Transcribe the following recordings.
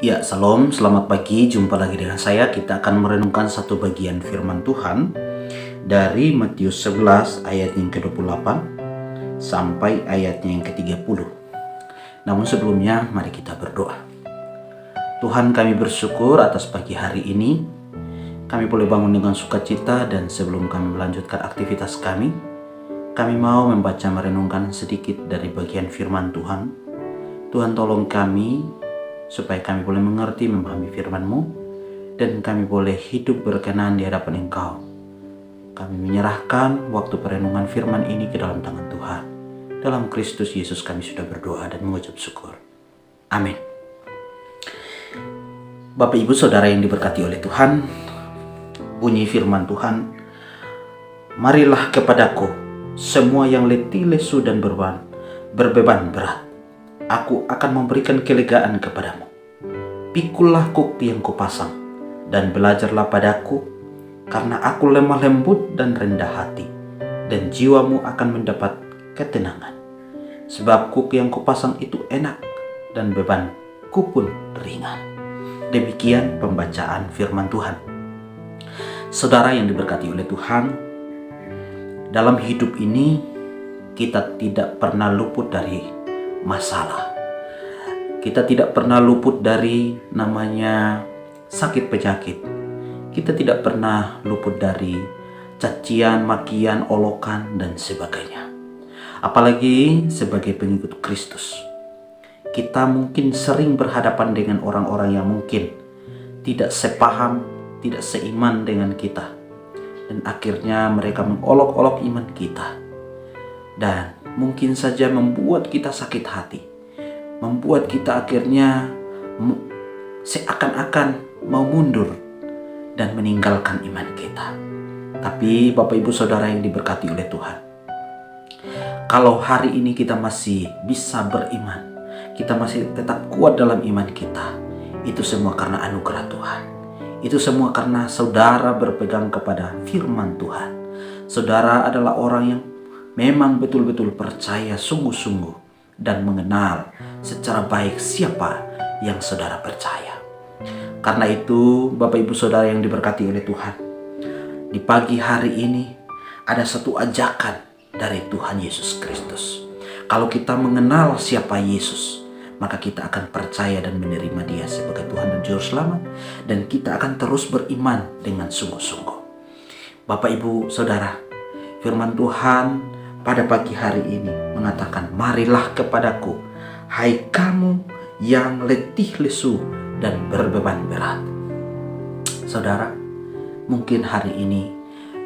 Ya, salam, selamat pagi. Jumpa lagi dengan saya. Kita akan merenungkan satu bagian firman Tuhan dari Matius 11 ayat yang ke-28 sampai ayatnya yang ke-30. Namun sebelumnya, mari kita berdoa. Tuhan, kami bersyukur atas pagi hari ini. Kami boleh bangun dengan sukacita, dan sebelum kami melanjutkan aktivitas kami mau membaca merenungkan sedikit dari bagian firman Tuhan. Tuhan, tolong kami supaya kami boleh mengerti, memahami firman-Mu, dan kami boleh hidup berkenan di hadapan Engkau. Kami menyerahkan waktu perenungan firman ini ke dalam tangan Tuhan. Dalam Kristus Yesus kami sudah berdoa dan mengucap syukur. Amin. Bapak, Ibu, Saudara yang diberkati oleh Tuhan, bunyi firman Tuhan, "Marilah kepadaku semua yang letih, lesu, dan berbeban berat. Aku akan memberikan kelegaan kepadamu. Pikullah kukti yang kupasang, dan belajarlah padaku, karena aku lemah lembut dan rendah hati, dan jiwamu akan mendapat ketenangan. Sebab kuk yang kupasang itu enak, dan bebanku pun ringan." Demikian pembacaan firman Tuhan. Saudara yang diberkati oleh Tuhan, dalam hidup ini kita tidak pernah luput dari masalah. Kita tidak pernah luput dari namanya sakit penyakit. Kita tidak pernah luput dari cacian, makian, olokan, dan sebagainya. Apalagi sebagai pengikut Kristus, kita mungkin sering berhadapan dengan orang-orang yang mungkin tidak sepaham, tidak seiman dengan kita, dan akhirnya mereka mengolok-olok iman kita, dan mungkin saja membuat kita sakit hati, membuat kita akhirnya seakan-akan mau mundur dan meninggalkan iman kita. Tapi Bapak, Ibu, Saudara yang diberkati oleh Tuhan, kalau hari ini kita masih bisa beriman, kita masih tetap kuat dalam iman kita, itu semua karena anugerah Tuhan. Itu semua karena saudara berpegang kepada firman Tuhan. Saudara adalah orang yang memang betul-betul percaya sungguh-sungguh dan mengenal secara baik siapa yang saudara percaya. Karena itu, Bapak, Ibu, Saudara yang diberkati oleh Tuhan, di pagi hari ini ada satu ajakan dari Tuhan Yesus Kristus. Kalau kita mengenal siapa Yesus, maka kita akan percaya dan menerima Dia sebagai Tuhan dan Juru Selamat, dan kita akan terus beriman dengan sungguh-sungguh. Bapak, Ibu, Saudara, firman Tuhan pada pagi hari ini mengatakan, "Marilah kepadaku, hai kamu yang letih lesu dan berbeban berat." Saudara, mungkin hari ini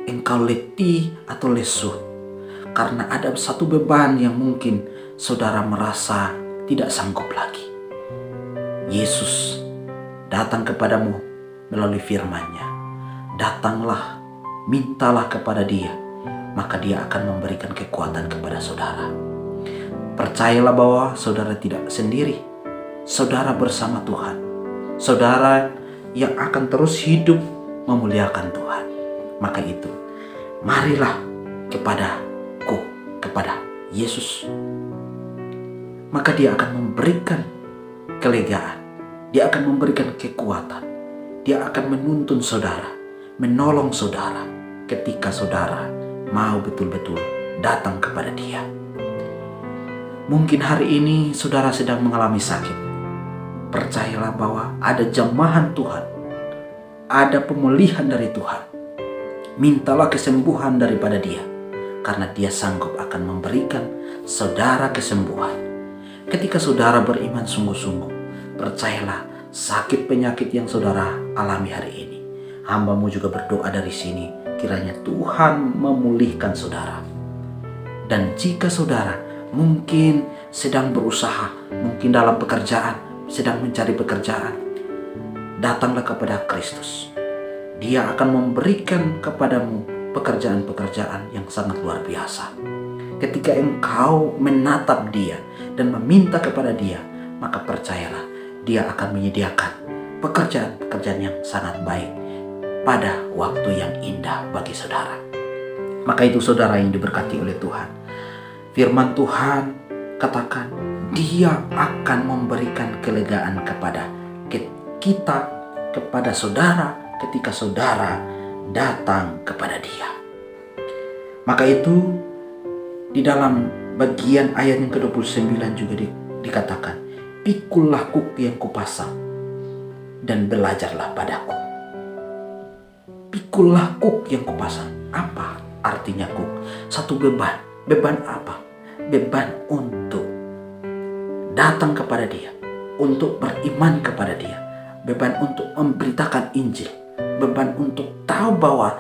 engkau letih atau lesu karena ada satu beban yang mungkin saudara merasa tidak sanggup lagi. Yesus datang kepadamu melalui firman-Nya. Datanglah, mintalah kepada Dia, maka Dia akan memberikan kekuatan kepada saudara. Percayalah bahwa saudara tidak sendiri. Saudara bersama Tuhan. Saudara yang akan terus hidup memuliakan Tuhan. Maka itu, marilah kepadaku, kepada Yesus. Maka Dia akan memberikan kelegaan. Dia akan memberikan kekuatan. Dia akan menuntun saudara, menolong saudara ketika saudara mau betul-betul datang kepada Dia. Mungkin hari ini saudara sedang mengalami sakit. Percayalah bahwa ada jamahan Tuhan, ada pemulihan dari Tuhan. Mintalah kesembuhan daripada Dia, karena Dia sanggup akan memberikan saudara kesembuhan. Ketika saudara beriman sungguh-sungguh, percayalah sakit penyakit yang saudara alami hari ini, hamba-Mu juga berdoa dari sini, kiranya Tuhan memulihkan saudara. Dan jika saudara mungkin sedang berusaha, mungkin dalam pekerjaan, sedang mencari pekerjaan, datanglah kepada Kristus. Dia akan memberikan kepadamu pekerjaan-pekerjaan yang sangat luar biasa. Ketika engkau menatap Dia dan meminta kepada Dia, maka percayalah Dia akan menyediakan pekerjaan-pekerjaan yang sangat baik pada waktu yang indah bagi saudara. Maka itu saudara yang diberkati oleh Tuhan, firman Tuhan katakan, Dia akan memberikan kelegaan kepada kita kepada saudara ketika saudara datang kepada Dia. Maka itu di dalam bagian ayat yang ke-29 juga dikatakan, "Pikullah kuk yang kupasang dan belajarlah padaku." Pikullah kuk yang kupasang. Apa artinya kuk? Satu beban. Beban apa? Beban untuk datang kepada Dia, untuk beriman kepada Dia, beban untuk memberitakan Injil, beban untuk tahu bahwa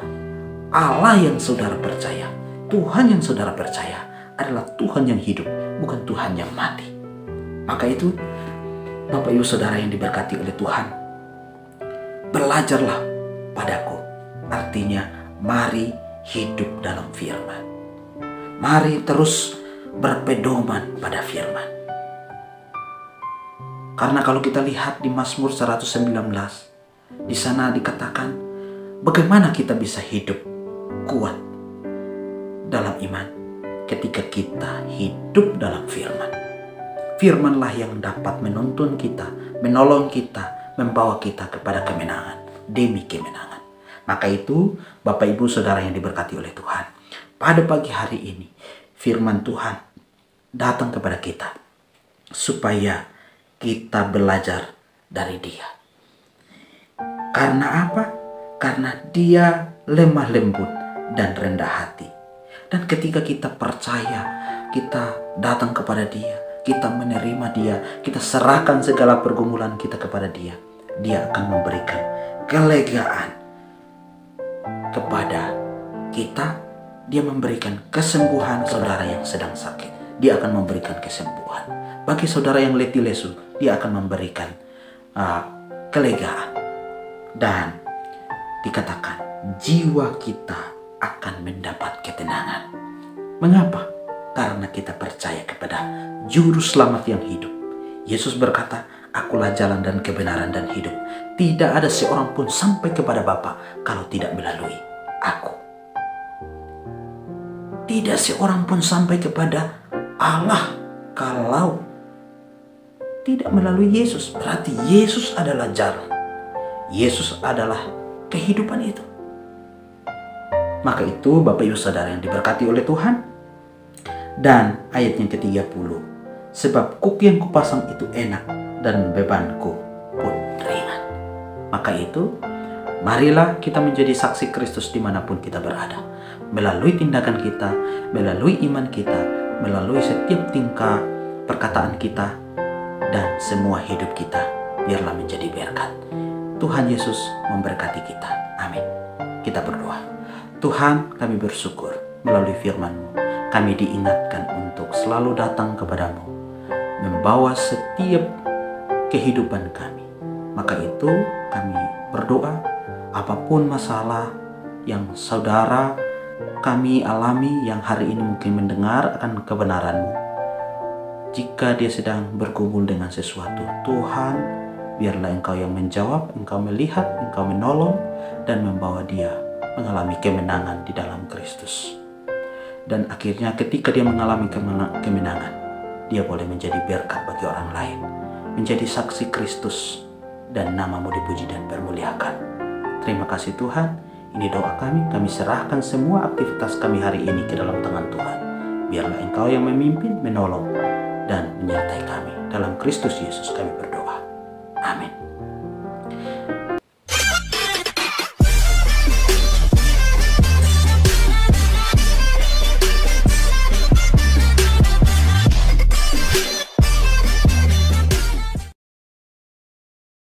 Allah yang saudara percaya, Tuhan yang saudara percaya adalah Tuhan yang hidup, bukan Tuhan yang mati. Maka itu, Bapak Ibu Saudara yang diberkati oleh Tuhan, belajarlah padaku. Artinya, mari hidup dalam firman. Mari terus berpedoman pada firman. Karena kalau kita lihat di Mazmur 119, di sana dikatakan bagaimana kita bisa hidup kuat dalam iman ketika kita hidup dalam firman. Firmanlah yang dapat menuntun kita, menolong kita, membawa kita kepada kemenangan, demi kemenangan. Maka itu, Bapak Ibu Saudara yang diberkati oleh Tuhan, pada pagi hari ini firman Tuhan datang kepada kita supaya kita belajar dari Dia. Karena apa? Karena Dia lemah lembut dan rendah hati. Dan ketika kita percaya, kita datang kepada Dia, kita menerima Dia, kita serahkan segala pergumulan kita kepada Dia, Dia akan memberikan kelegaan kepada kita. Dia memberikan kesembuhan saudara yang sedang sakit. Dia akan memberikan kesembuhan. Bagi saudara yang letih lesu, Dia akan memberikan kelegaan. Dan dikatakan jiwa kita akan mendapat ketenangan. Mengapa? Karena kita percaya kepada Juru Selamat yang hidup. Yesus berkata, "Akulah jalan dan kebenaran dan hidup. Tidak ada seorang pun sampai kepada Bapa kalau tidak melalui Aku." Tidak seorang pun sampai kepada Allah kalau tidak melalui Yesus. Berarti Yesus adalah jalan. Yesus adalah kehidupan itu. Maka itu Bapak Ibu Saudara yang diberkati oleh Tuhan. Dan ayat yang ke-30, "Sebab kuk yang kupasang itu enak dan bebanku pun ringan." Maka itu, marilah kita menjadi saksi Kristus dimanapun kita berada. Melalui tindakan kita, melalui iman kita, melalui setiap tingkah perkataan kita, dan semua hidup kita, biarlah menjadi berkat. Tuhan Yesus memberkati kita. Amin. Kita berdoa. Tuhan, kami bersyukur melalui firman-Mu, kami diingatkan untuk selalu datang kepadamu, membawa setiap kehidupan kami. Maka itu kami berdoa, apapun masalah yang saudara kami alami yang hari ini mungkin mendengar akan kebenaran-Mu, jika dia sedang bergumul dengan sesuatu, Tuhan, biarlah Engkau yang menjawab, Engkau melihat, Engkau menolong, dan membawa dia mengalami kemenangan di dalam Kristus. Dan akhirnya ketika dia mengalami kemenangan, dia boleh menjadi berkat bagi orang lain, menjadi saksi Kristus, dan nama-Mu dipuji dan bermuliakan. Terima kasih Tuhan, ini doa kami serahkan semua aktivitas kami hari ini ke dalam tangan Tuhan. Biarlah Engkau yang memimpin, menolong, dan menyertai kami. Dalam Kristus Yesus kami berdoa. Amin.